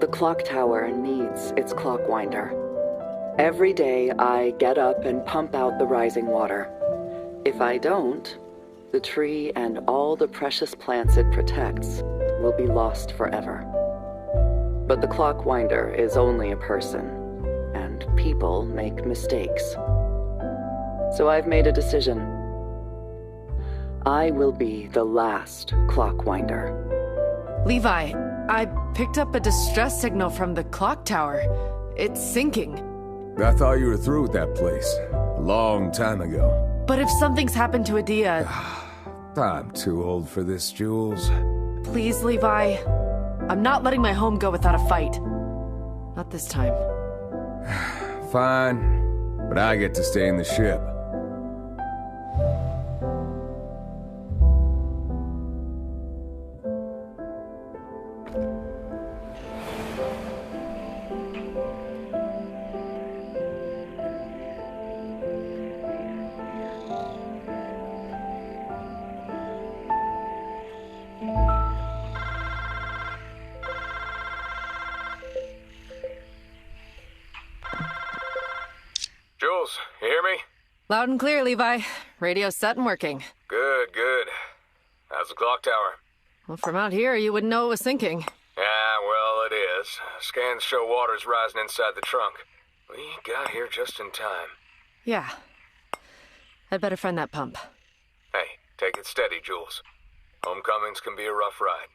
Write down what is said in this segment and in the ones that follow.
The clock tower needs its clockwinder. Every day I get up and pump out the rising water. If I don't, the tree and all the precious plants it protects will be lost forever. But the clockwinder is only a person, and people make mistakes. So I've made a decision. I will be the last clockwinder. Levi, I picked up a distress signal from the clock tower. It's sinking. I thought you were through with that place a long time ago. But if something's happened to Adia... I'm too old for this, Jules. Please, Levi. I'm not letting my home go without a fight. Not this time. Fine, but I get to stay in the ship. Jules, you hear me? Loud and clear, Levi. Radio's set and working. Good, good. How's the clock tower? Well, from out here, you wouldn't know it was sinking. Yeah, well, it is. Scans show water's rising inside the trunk. We got here just in time. Yeah. I'd better find that pump. Hey, take it steady, Jules. Homecomings can be a rough ride.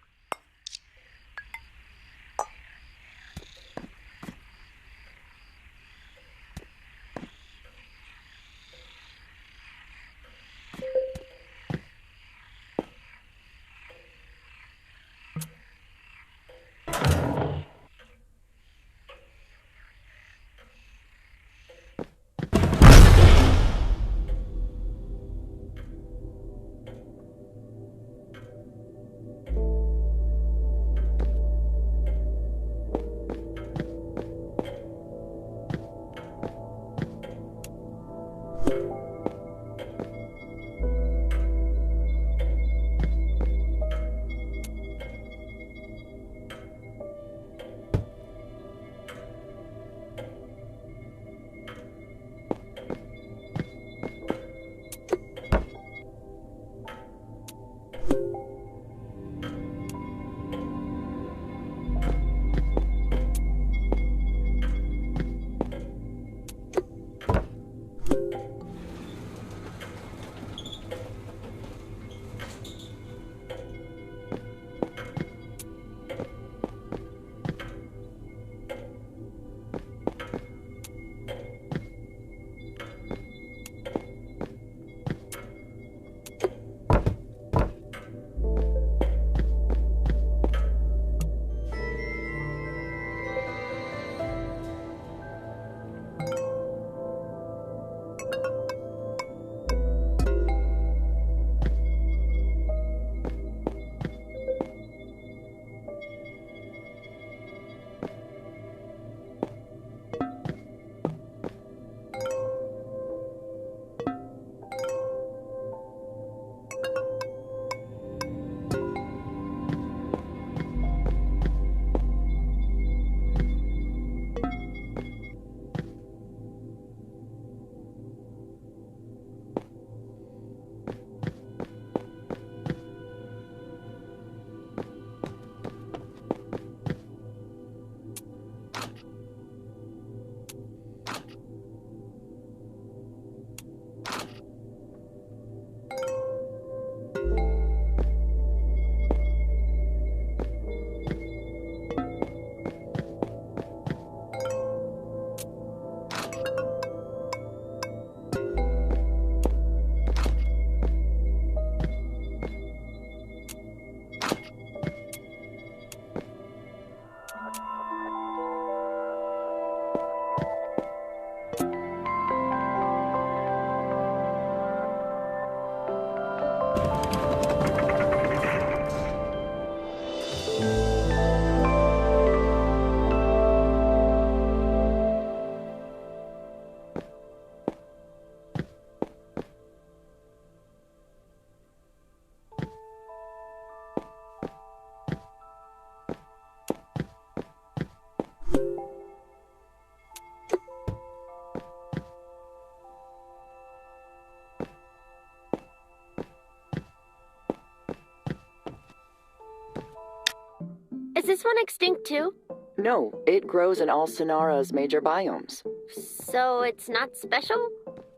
this one extinct too? No, it grows in all Sonara's major biomes. So it's not special?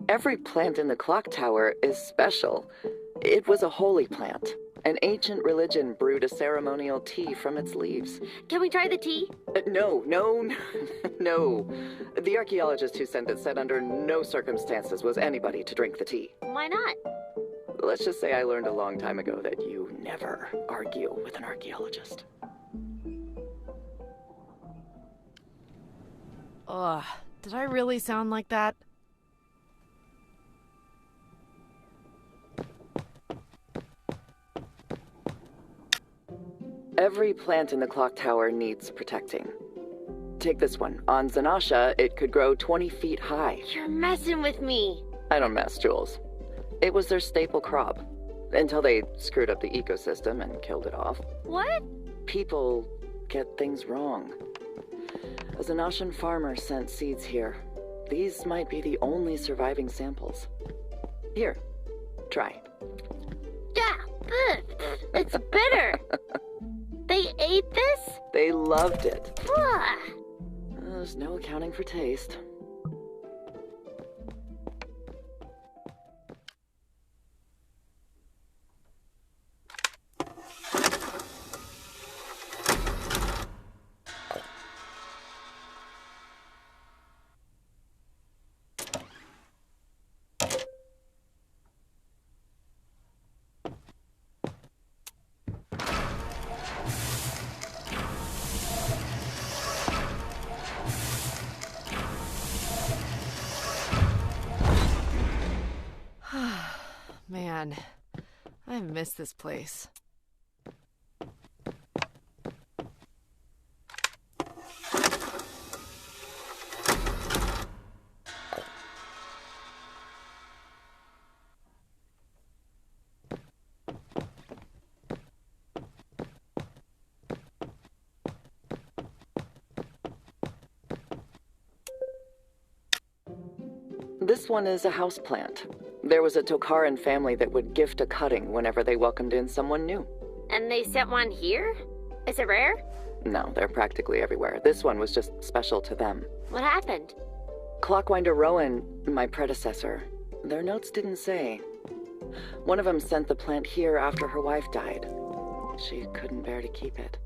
Every plant in the clock tower is special. It was a holy plant. An ancient religion brewed a ceremonial tea from its leaves. Can we try the tea? No. No. The archaeologist who sent it said under no circumstances was anybody to drink the tea. Why not? Let's just say I learned a long time ago that you never argue with an archaeologist. Ugh, did I really sound like that? Every plant in the clock tower needs protecting. Take this one. On Zanasha, it could grow 20 feet high. You're messing with me. I don't mess, Jules. It was their staple crop. Until they screwed up the ecosystem and killed it off. What? People get things wrong. A Zanashan farmer sent seeds here. These might be the only surviving samples. Here, try. Yeah, it's bitter. They ate this? They loved it. Ugh. There's no accounting for taste. Man, I miss this place. This one is a houseplant. There was a Tokaran family that would gift a cutting whenever they welcomed in someone new. And they sent one here? Is it rare? No, they're practically everywhere. This one was just special to them. What happened? Clockwinder Rowan, my predecessor, their notes didn't say. One of them sent the plant here after her wife died. She couldn't bear to keep it.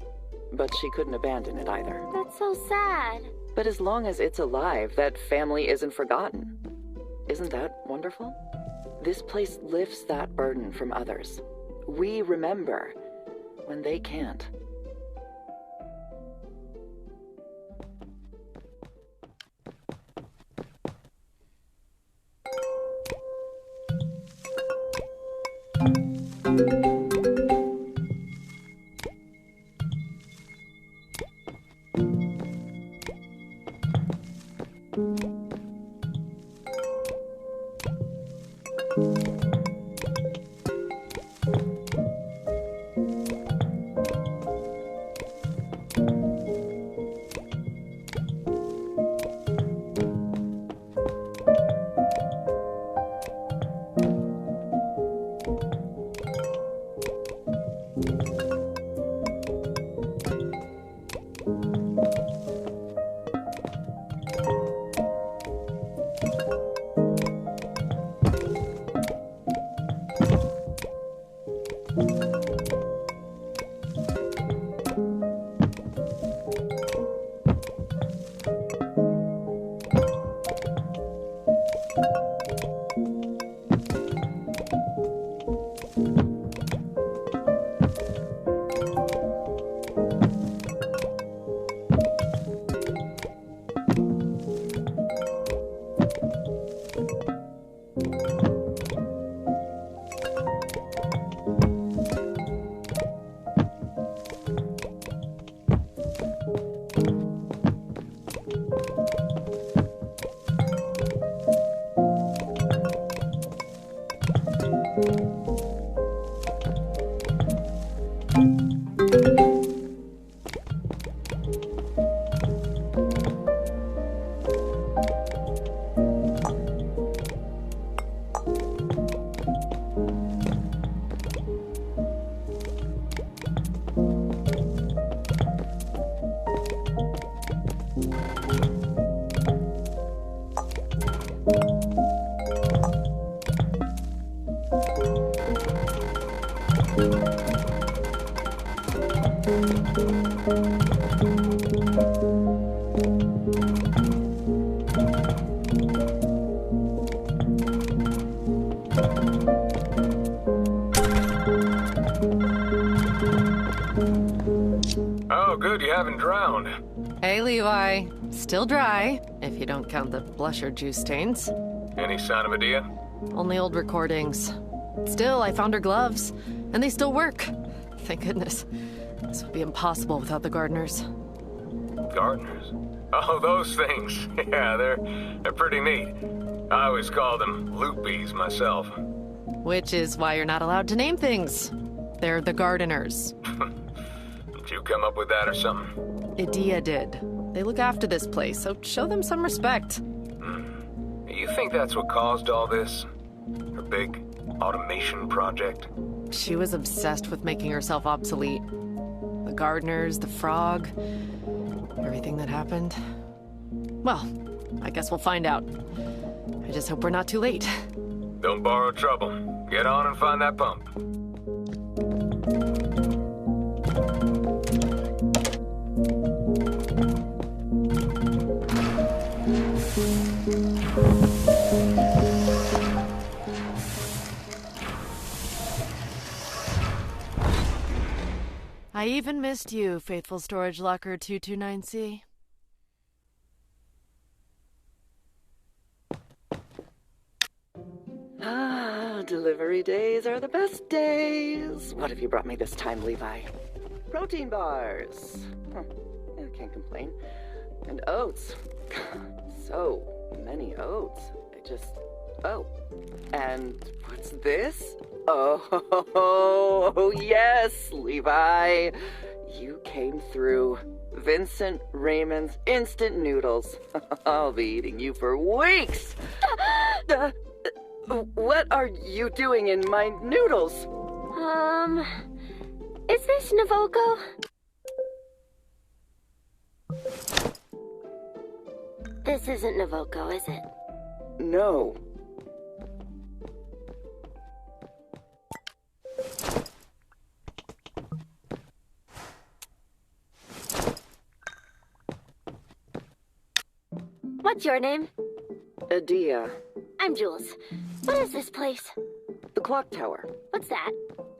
But she couldn't abandon it either. That's so sad. But as long as it's alive, that family isn't forgotten. Isn't that wonderful? This place lifts that burden from others. We remember when they can't. Oh, good, you haven't drowned. Hey, Levi. Still dry, if you don't count the blusher juice stains. Any sign of Adia? Only old recordings. Still, I found her gloves, and they still work. Thank goodness. This would be impossible without the gardeners. Gardeners? Oh, those things. Yeah, they're pretty neat. I always call them loopies myself. Which is why you're not allowed to name things. They're the gardeners. Did you come up with that or something? Idia did. They look after this place, so show them some respect. You think that's what caused all this? Her big automation project? She was obsessed with making herself obsolete. The gardeners, the frog, everything that happened. Well, I guess we'll find out. I just hope we're not too late. Don't borrow trouble. Get on and find that pump. I even missed you, faithful storage locker 229C. Delivery days are the best days. What have you brought me this time, Levi? Protein bars. Huh, I can't complain. And oats. So many oats. Oh. And what's this? Oh, yes, Levi. You came through. Vincent Raymond's instant noodles. I'll be eating you for weeks. What are you doing in my noodles? Is this Navoco? This isn't Navoco, is it? No. What's your name? Adia. I'm Jules. What is this place? The clock tower. What's that?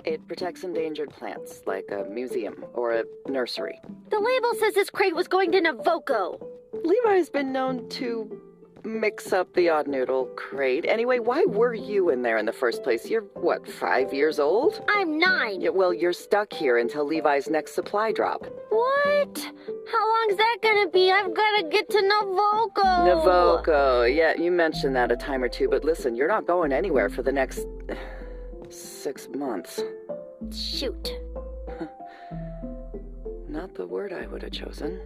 It protects endangered plants, like a museum or a nursery. The label says this crate was going to Navoco. Levi's been known to mix up the odd noodle crate. Anyway, why were you in there in the first place? You're, what, 5 years old? I'm 9. Yeah, well, you're stuck here until Levi's next supply drop. What? How long's that gonna be? I've gotta get to Navoco. Navoco. Yeah, you mentioned that a time or two, but listen, you're not going anywhere for the next 6 months. Shoot. Not the word I would have chosen.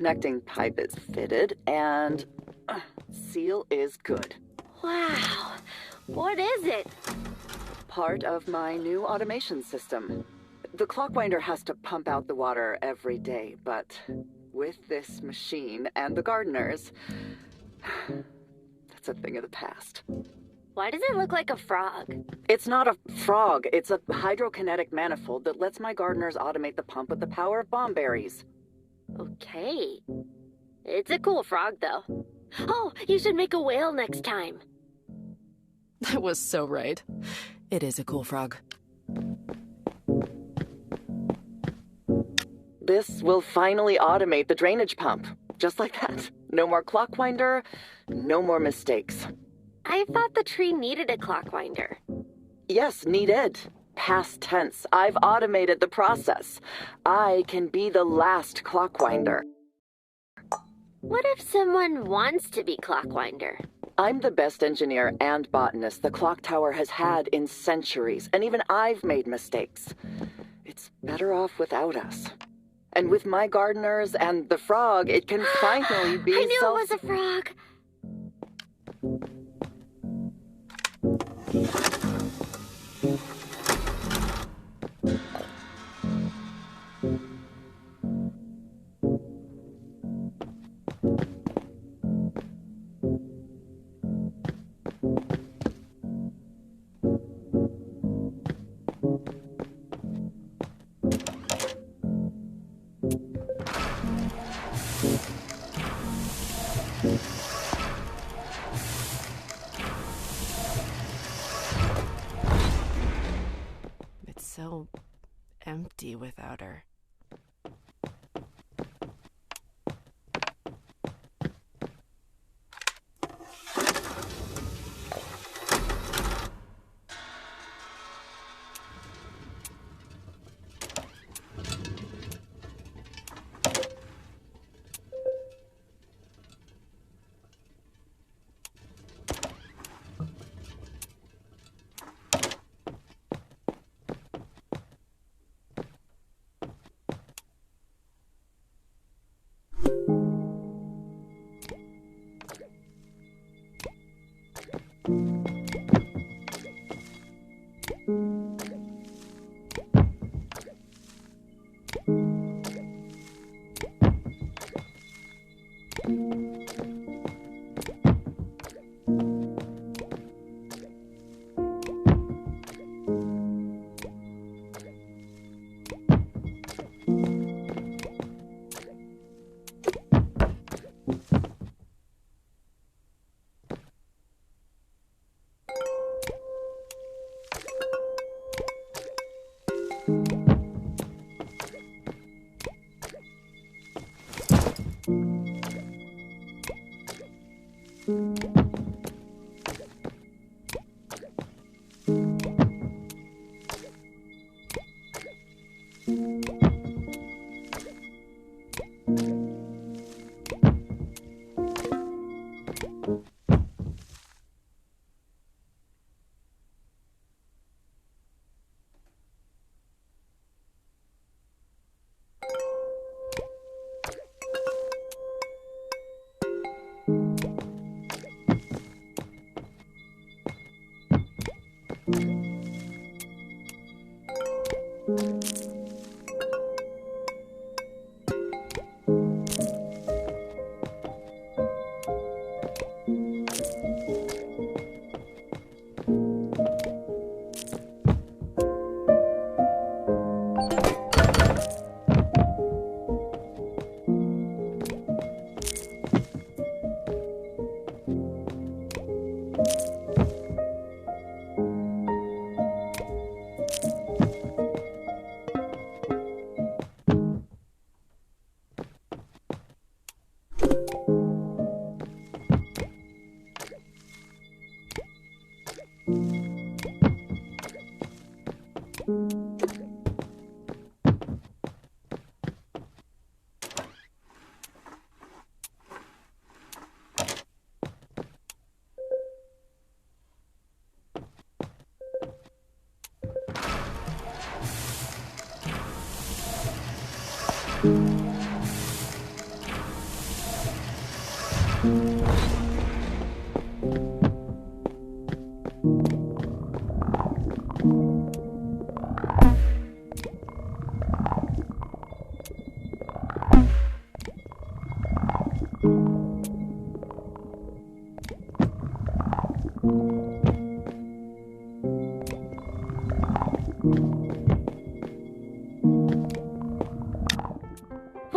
connecting pipe is fitted, and seal is good. Wow. What is it? Part of my new automation system. The Clockwinder has to pump out the water every day, but with this machine and the gardeners, that's a thing of the past. Why does it look like a frog? It's not a frog, it's a hydrokinetic manifold that lets my gardeners automate the pump with the power of bomb berries. Okay. It's a cool frog, though. Oh, you should make a whale next time. That was so right. It is a cool frog. This will finally automate the drainage pump. Just like that. No more Clockwinder, no more mistakes. I thought the tree needed a clockwinder. Yes, needed. Past tense. I've automated the process. I can be the last Clockwinder. What if someone wants to be clockwinder? I'm the best engineer and botanist the clock tower has had in centuries, and even I've made mistakes. It's better off without us. And with my gardeners and the frog, it can finally be I knew it was a frog. It's so empty without her.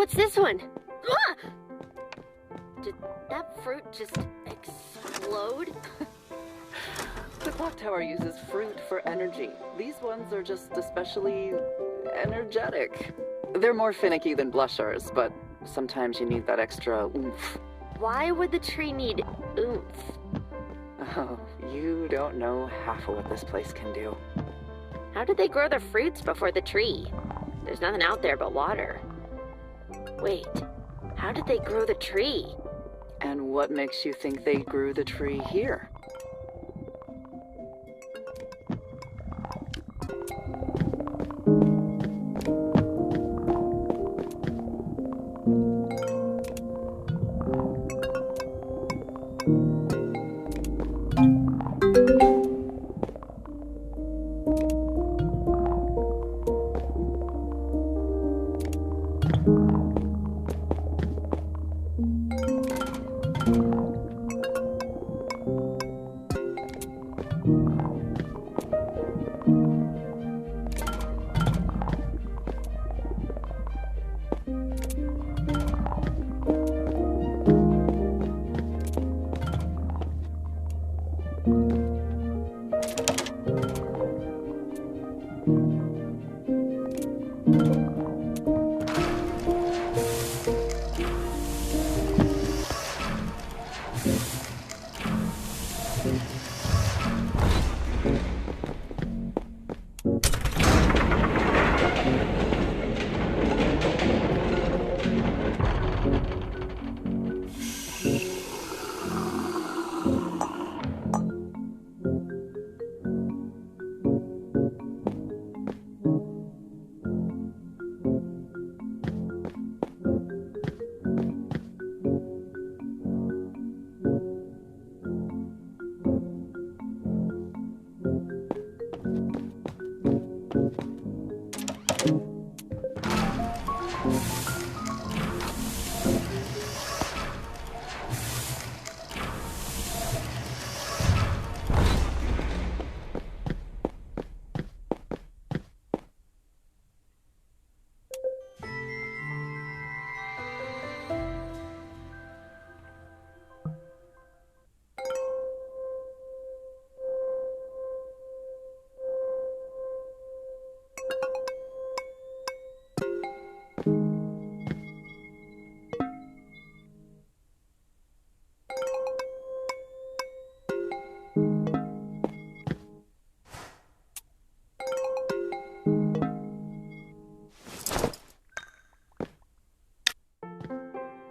What's this one? Ah! Did that fruit just explode? The clock tower uses fruit for energy. These ones are just especially energetic. They're more finicky than blushers, but sometimes you need that extra oomph. Why would the tree need oomph? Oh, you don't know half of what this place can do. How did they grow the fruits before the tree? There's nothing out there but water. Wait, how did they grow the tree? And what makes you think they grew the tree here?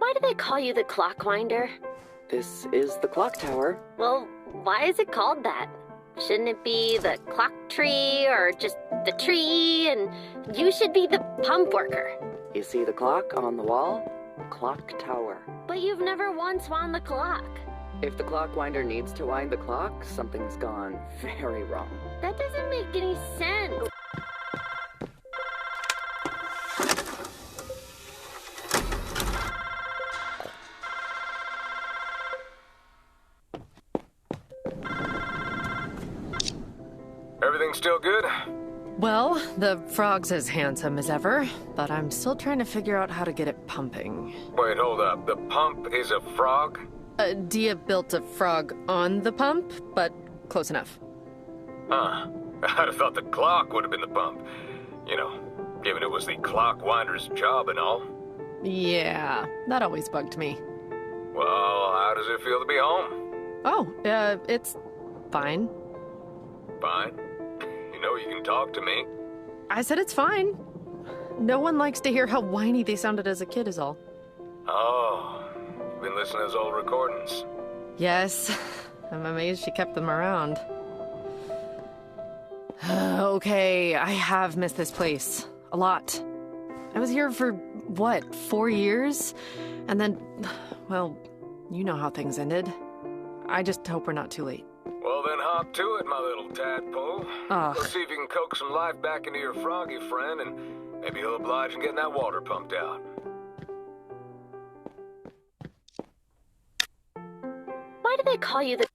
Why do they call you the Clockwinder? This is the clock tower. Well, why is it called that? Shouldn't it be the clock tree or just the tree and you should be the pump worker? You see the clock on the wall? Clock tower. But you've never once wound the clock. If the clockwinder needs to wind the clock, something's gone very wrong. That doesn't make any sense. Everything still good? Well, the frog's as handsome as ever, but I'm still trying to figure out how to get it pumping. Wait, hold up. The pump is a frog? Dia built a frog on the pump, but close enough. Huh. I'd have thought the clock would have been the pump. You know, given it was the clockwinder's job and all. Yeah, that always bugged me. Well, how does it feel to be home? Oh, it's fine. Fine. You know you can talk to me. I said it's fine. No one likes to hear how whiny they sounded as a kid is all. Oh, you've been listening to those old recordings. Yes, I'm amazed she kept them around. Okay, I have missed this place. A lot. I was here for, what, 4 years? And then, well, you know how things ended. I just hope we're not too late. Well, then hop to it, my little tadpole. Ugh. Let's see if you can coax some life back into your froggy friend, and maybe he'll oblige in getting that water pumped out. Why do they call you the